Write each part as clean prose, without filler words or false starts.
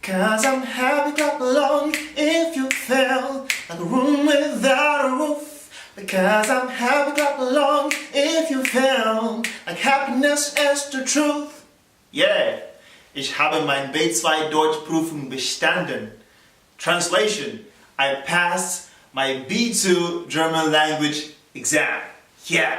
Cause I'm happy, clap along if you feel like a room without a roof. Because I'm happy, clap along if you feel like happiness is the truth. Yeah, ich habe mein B2 Deutschprüfung bestanden. Translation, I passed my B2 German language exam. Yeah.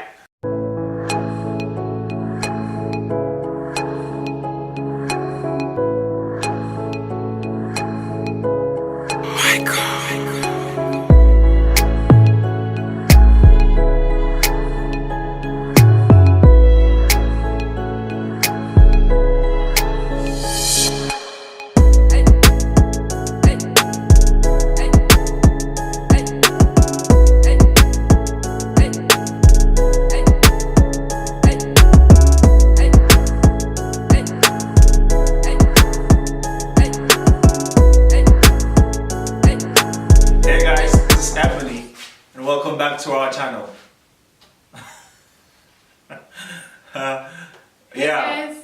Welcome back to our channel.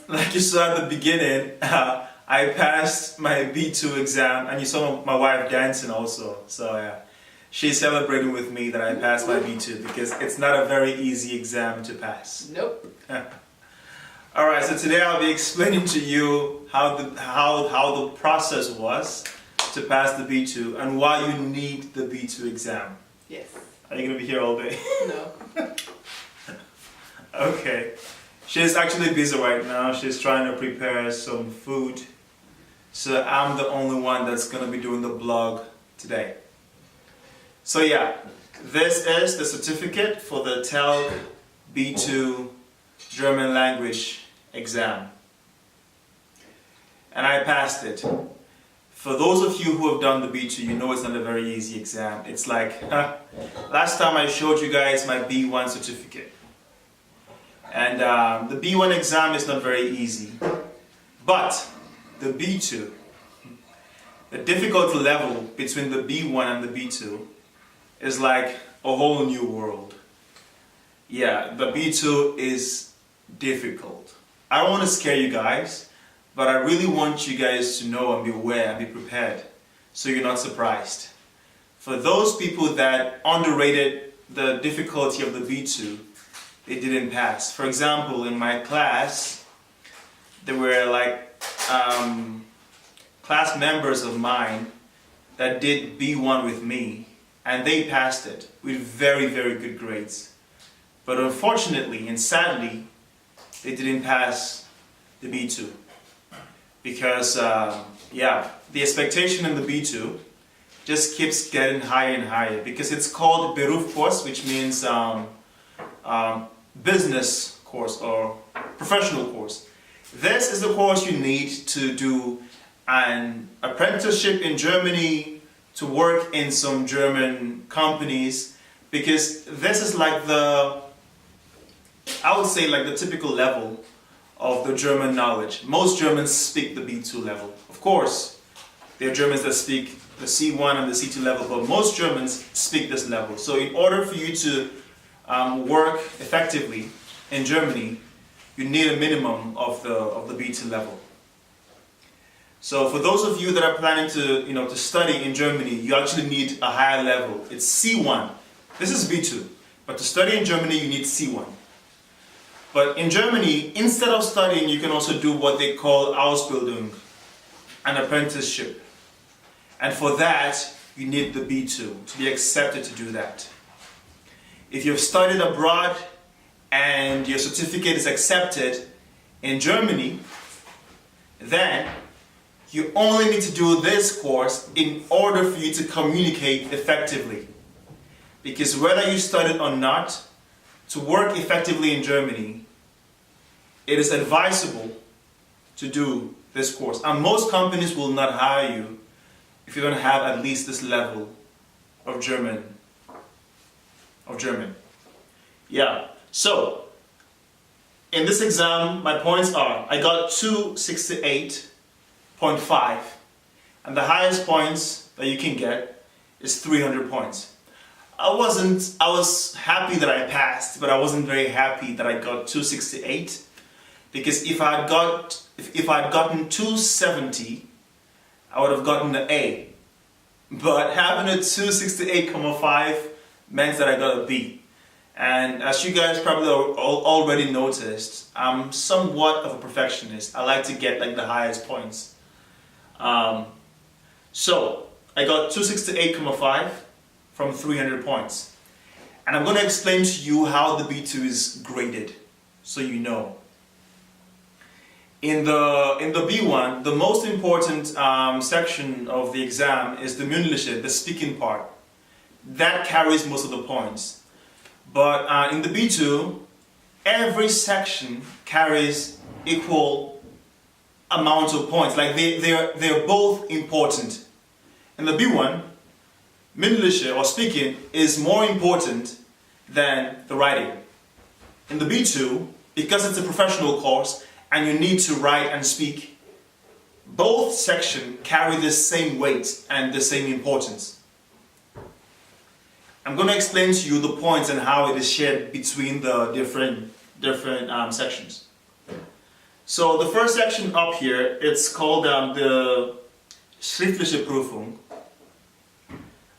Like you saw at the beginning, I passed my B2 exam, and you saw my wife dancing also. So yeah, she's celebrating with me that I passed my B2 because it's not a very easy exam to pass. Nope. Alright, so today I'll be explaining to you how the process was to pass the B2 and why you need the B2 exam. Yes. Are you going to be here all day? No. Okay. She's actually busy right now. She's trying to prepare some food. So I'm the only one that's going to be doing the blog today. So yeah, this is the certificate for the Telc B2 German language exam. And I passed it. For those of you who have done the B2, you know it's not a very easy exam. It's like, last time I showed you guys my B1 certificate. And the B1 exam is not very easy. But the B2, the difficulty level between the B1 and the B2 is like a whole new world. Yeah, the B2 is difficult. I don't want to scare you guys, but I really want you guys to know and be aware and be prepared so you're not surprised. For those people that underrated the difficulty of the B2, they didn't pass. For example, in my class, there were like class members of mine that did B1 with me, and they passed it with very, very good grades. But unfortunately and sadly, they didn't pass the B2. Because, yeah, the expectation in the B2 just keeps getting higher and higher. Because it's called Beruf course, which means business course or professional course. This is the course you need to do an apprenticeship in Germany, to work in some German companies. Because this is like I would say like the typical level of the German knowledge. Most Germans speak the B2 level. Of course, there are Germans that speak the C1 and the C2 level, but most Germans speak this level. So in order for you to work effectively in Germany, you need a minimum of the B2 level. So for those of you that are planning to study in Germany, you actually need a higher level. It's C1. This is B2, but to study in Germany, you need C1. But in Germany, instead of studying, you can also do what they call Ausbildung, an apprenticeship. And for that, you need the B2 to be accepted to do that. If you've studied abroad and your certificate is accepted in Germany, then you only need to do this course in order for you to communicate effectively. Because whether you studied or not, to work effectively in Germany, it is advisable to do this course. And most companies will not hire you if you don't have at least this level of German. Yeah, so in this exam, my points are, I got 268.5, and the highest points that you can get is 300 points. I was happy that I passed, but I wasn't very happy that I got 268, because if I had gotten 270, I would have gotten an A. But having a 268.5 meant that I got a B. And as you guys probably already noticed, I'm somewhat of a perfectionist. I like to get like the highest points. So I got 268.5 from 300 points. And I'm going to explain to you how the B2 is graded, so you know. In the B1, the most important section of the exam is the mündliche, the speaking part. That carries most of the points. But in the B2, every section carries equal amount of points. Like they're both important. In the B1, mündliche or speaking is more important than the writing. In the B2, because it's a professional course and you need to write and speak, both sections carry the same weight and the same importance. I'm going to explain to you the points and how it is shared between the different sections. So the first section up here, it's called the schriftliche Prüfung.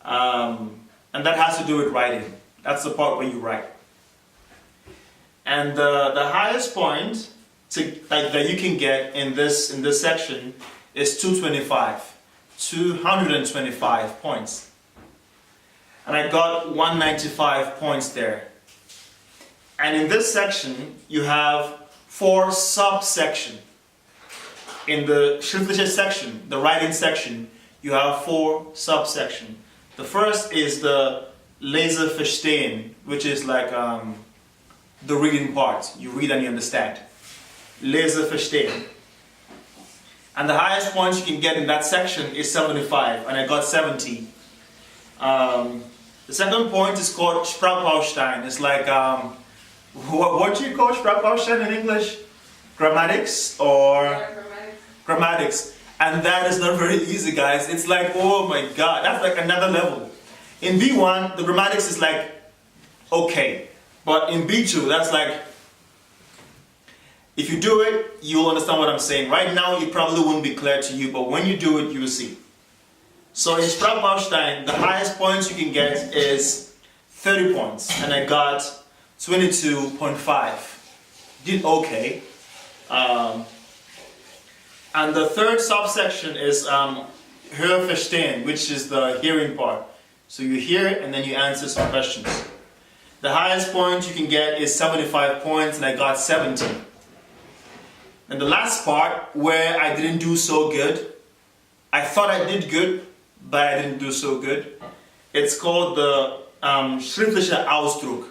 And that has to do with writing. That's the part where you write. And the highest point that you can get in this section is 225 points. And I got 195 points there. And in this section, you have 4 subsections. In the schriftliche section, the writing section, you have 4 subsections. The first is the Lese verstehen, which is like the reading part. You read and you understand. Lese verstehen. And the highest points you can get in that section is 75, and I got 70. The second point is called Sprachbaustein. It's like, what do you call Sprachbaustein in English? Grammatics or? Yeah, grammatics. And that is not very easy, guys. It's like, oh my god, that's like another level. In B1, the grammatics is like, okay. But in B2, that's like, if you do it, you'll understand what I'm saying. Right now, it probably wouldn't be clear to you, but when you do it, you will see. So in Sprachbaustein, the highest points you can get is 30 points. And I got 22.5. Did okay. And the third subsection is Hörverstehen, which is the hearing part. So you hear it and then you answer some questions. The highest point you can get is 75 points, and I got 70. And the last part, where I didn't do so good, I thought I did good, but I didn't do so good. It's called the schriftliche Ausdruck.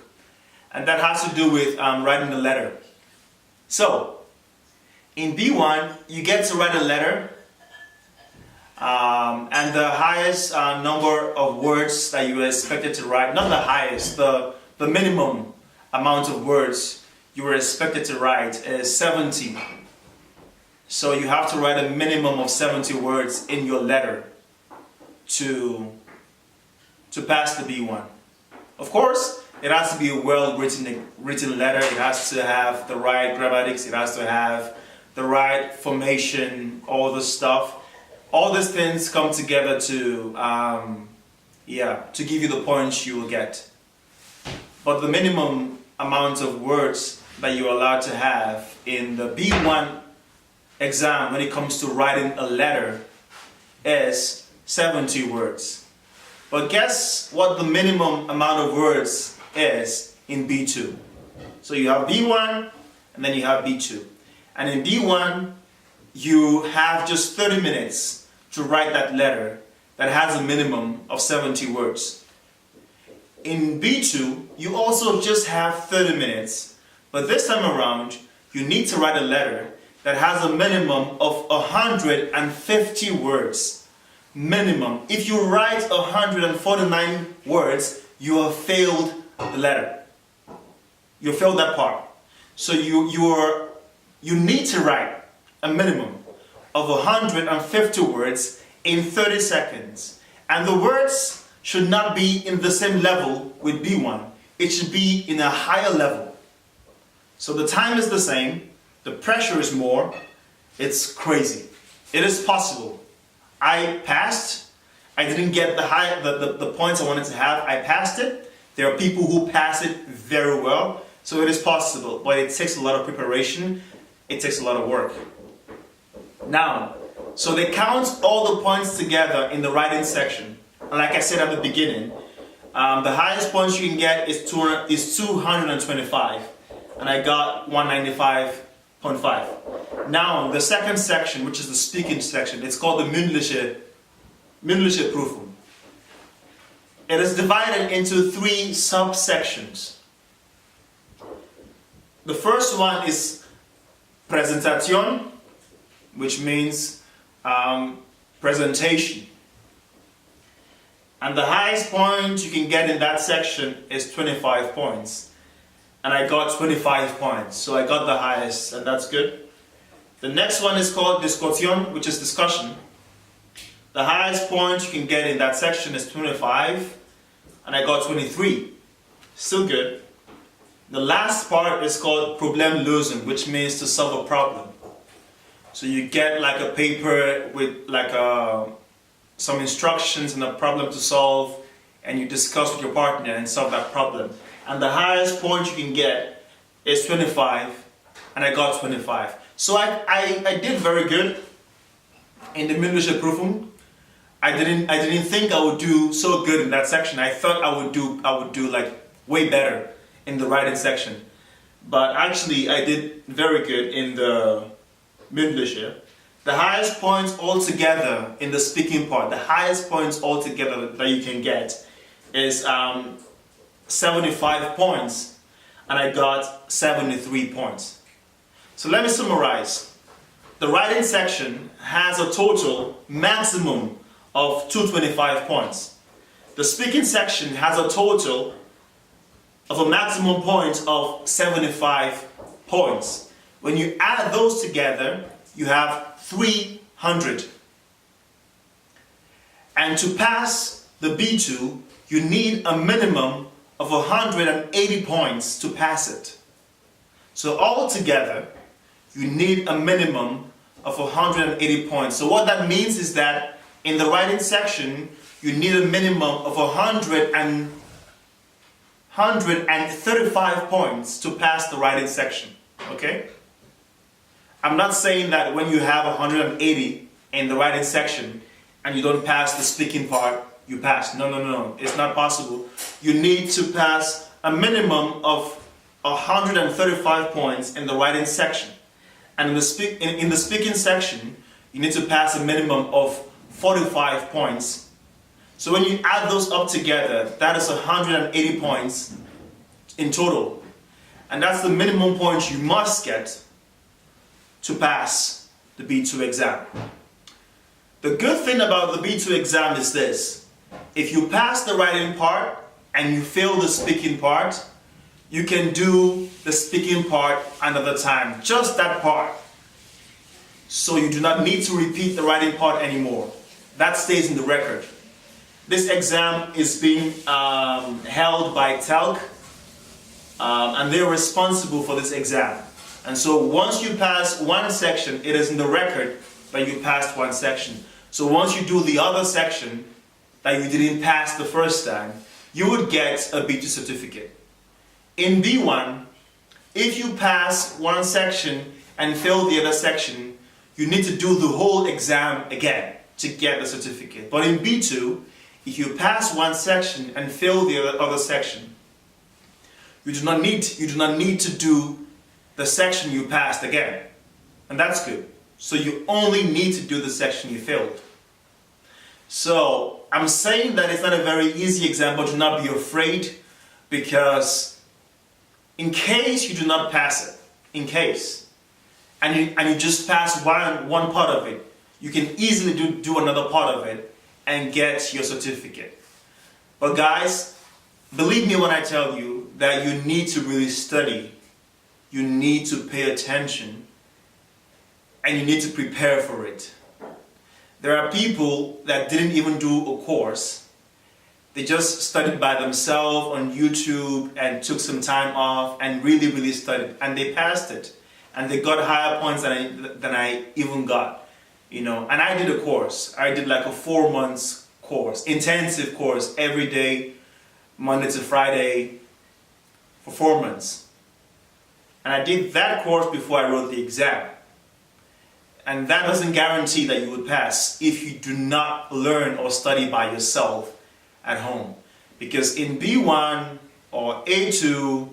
And that has to do with writing a letter. So, in B1, you get to write a letter, and the highest number of words that you are expected to write, not the highest, the minimum amount of words you were expected to write is 70. So you have to write a minimum of 70 words in your letter to pass the B1. Of course, it has to be a well-written letter. It has to have the right grammatics. It has to have the right formation, all the stuff. All these things come together to give you the points you will get. But the minimum amount of words that you're allowed to have in the B1 exam when it comes to writing a letter is 70 words. But guess what the minimum amount of words is in B2? So you have B1 and then you have B2. And in B1, you have just 30 minutes to write that letter that has a minimum of 70 words. In B2, you also just have 30 minutes, but this time around, you need to write a letter that has a minimum of 150 words. Minimum. If you write 149 words, you have failed the letter. You failed that part. So you need to write a minimum of 150 words in 30 seconds. And the words should not be in the same level with B1. It should be in a higher level. So the time is the same, the pressure is more, it's crazy. It is possible. I passed. I didn't get the points I wanted to have. I passed it. There are people who pass it very well, so it is possible, but it takes a lot of preparation. It takes a lot of work. Now, so they count all the points together in the writing section. And like I said at the beginning, the highest points you can get is 225, and I got 195.5. Now, the second section, which is the speaking section, it's called the mündliche Prüfung. It is divided into 3 subsections. The first one is Präsentation, which means presentation. And the highest point you can get in that section is 25 points. And I got 25 points, so I got the highest, and that's good. The next one is called Diskussion, which is discussion. The highest point you can get in that section is 25, and I got 23. Still good. The last part is called Problemlösung, which means to solve a problem. So you get like a paper with like some instructions and a problem to solve, and you discuss with your partner and solve that problem. And the highest point you can get is 25, and I got 25. So I did very good in the mündliche Prüfung. I didn't think I would do so good in that section. I thought I would do like way better in the writing section. But actually I did very good in the mündliche. The highest points altogether in the speaking part, the highest points altogether that you can get is 75 points, and I got 73 points. So let me summarize. The writing section has a total maximum of 225 points. The speaking section has a total of a maximum point of 75 points. When you add those together, you have 300. And to pass the B2, you need a minimum of 180 points to pass it. So altogether, you need a minimum of 180 points. So what that means is that in the writing section, you need a minimum of 135 points to pass the writing section. Okay? I'm not saying that when you have 180 in the writing section and you don't pass the speaking part, you pass. No. It's not possible. You need to pass a minimum of 135 points in the writing section. And in the speaking section, you need to pass a minimum of 45 points. So when you add those up together, that is 180 points in total. And that's the minimum points you must get to pass the B2 exam. The good thing about the B2 exam is this. If you pass the writing part and you fail the speaking part, you can do the speaking part another time, just that part. So you do not need to repeat the writing part anymore. That stays in the record. This exam is being held by Telc, and they're responsible for this exam. And so once you pass one section, it is in the record that you passed one section. So once you do the other section that you didn't pass the first time, you would get a B2 certificate. In B1, if you pass one section and fail the other section, you need to do the whole exam again to get the certificate. But in B2, if you pass one section and fail the other section, you do not need to do the section you passed again. And that's good. So you only need to do the section you failed. So I'm saying that it's not a very easy exam, but do not be afraid, because in case you do not pass it, and you just pass one part of it, you can easily do another part of it and get your certificate. But guys, believe me when I tell you that you need to really study, you need to pay attention, and you need to prepare for it. There are people that didn't even do a course. They just studied by themselves on YouTube and took some time off and really studied, and they passed it. And they got higher points than I even got. and I did a course. I did like a 4 months course, intensive course every day, Monday to Friday for 4 months. And I did that course before I wrote the exam. And that doesn't guarantee that you would pass if you do not learn or study by yourself at home. Because in B1 or A2,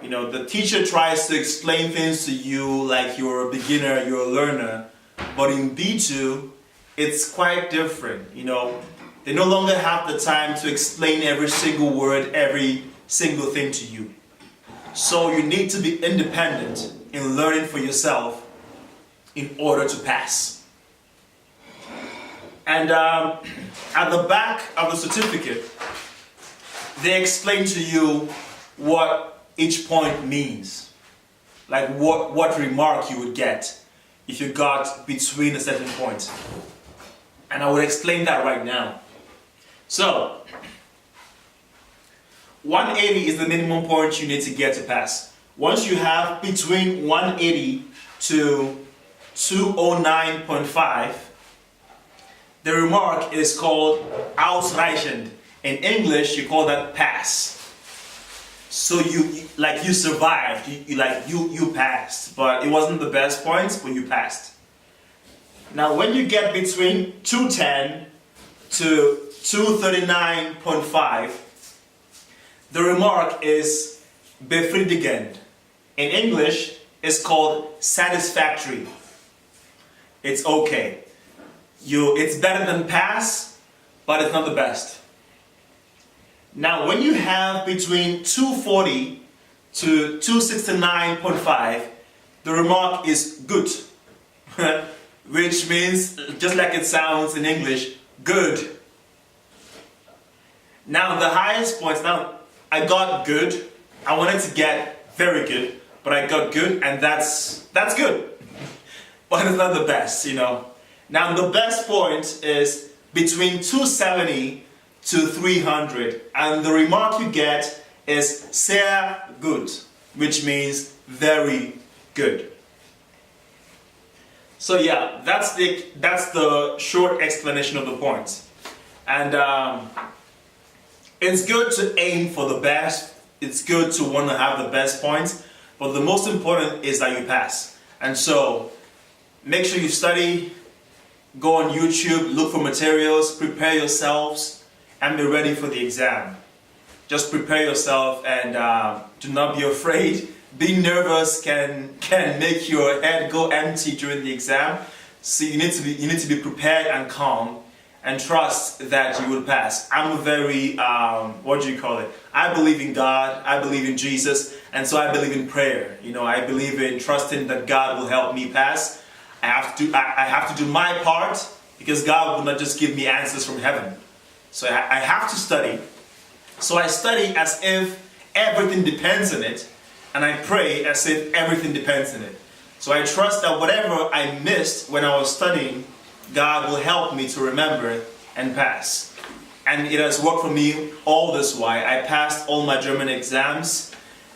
the teacher tries to explain things to you like you're a beginner, you're a learner. But in B2, it's quite different. They no longer have the time to explain every single word, every single thing to you. So you need to be independent in learning for yourself in order to pass. And at the back of the certificate, they explain to you what each point means. Like what remark you would get if you got between a certain point. And I will explain that right now. So, 180 is the minimum point you need to get to pass. Once you have between 180 to 209.5, the remark is called ausreichend. In English, you call that pass. So you survived, you passed, but it wasn't the best points, but you passed. Now when you get between 210 to 239.5, the remark is befriedigend. In English, it's called satisfactory. It's okay. It's better than pass, but it's not the best. Now, when you have between 240 to 269.5, the remark is good, which means, just like it sounds in English, good. Now, the highest points, I got good. I wanted to get very good, but I got good, and that's good. But it's not the best, Now, the best point is between 270 to 300, and the remark you get is sehr gut, which means very good. So yeah, that's the short explanation of the points. And it's good to aim for the best. It's good to want to have the best points, but the most important is that you pass. And so make sure you study, go on YouTube, look for materials, prepare yourselves, and be ready for the exam. Just prepare yourself and do not be afraid. Being nervous can make your head go empty during the exam. So you need to be prepared and calm and trust that you will pass. I'm a very I believe in God, I believe in Jesus, and so I believe in prayer. I believe in trusting that God will help me pass. I have to do my part, because God will not just give me answers from heaven. So I have to study. So I study as if everything depends on it, and I pray as if everything depends on it. So I trust that whatever I missed when I was studying, God will help me to remember and pass. And it has worked for me all this while. I passed all my German exams,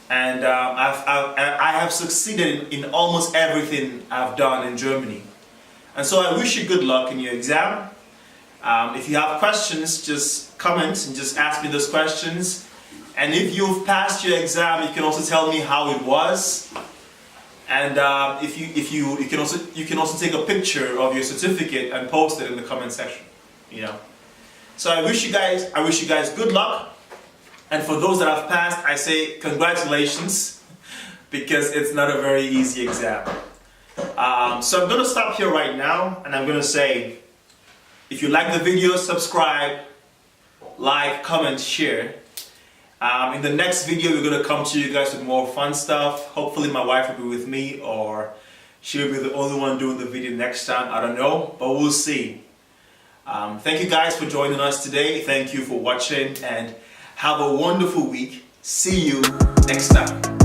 and I have succeeded in almost everything I've done in Germany. And so I wish you good luck in your exam. If you have questions, just comment and just ask me those questions. And if you've passed your exam, you can also tell me how it was. And you can also take a picture of your certificate and post it in the comment section. So I wish you guys good luck. And for those that have passed, I say congratulations, because it's not a very easy exam. So I'm going to stop here right now, and I'm going to say, if you like the video, subscribe, like, comment, share. In the next video, we're going to come to you guys with more fun stuff. Hopefully my wife will be with me, or she'll be the only one doing the video next time. I don't know, but we'll see. Thank you guys for joining us today. Thank you for watching, and have a wonderful week. See you next time.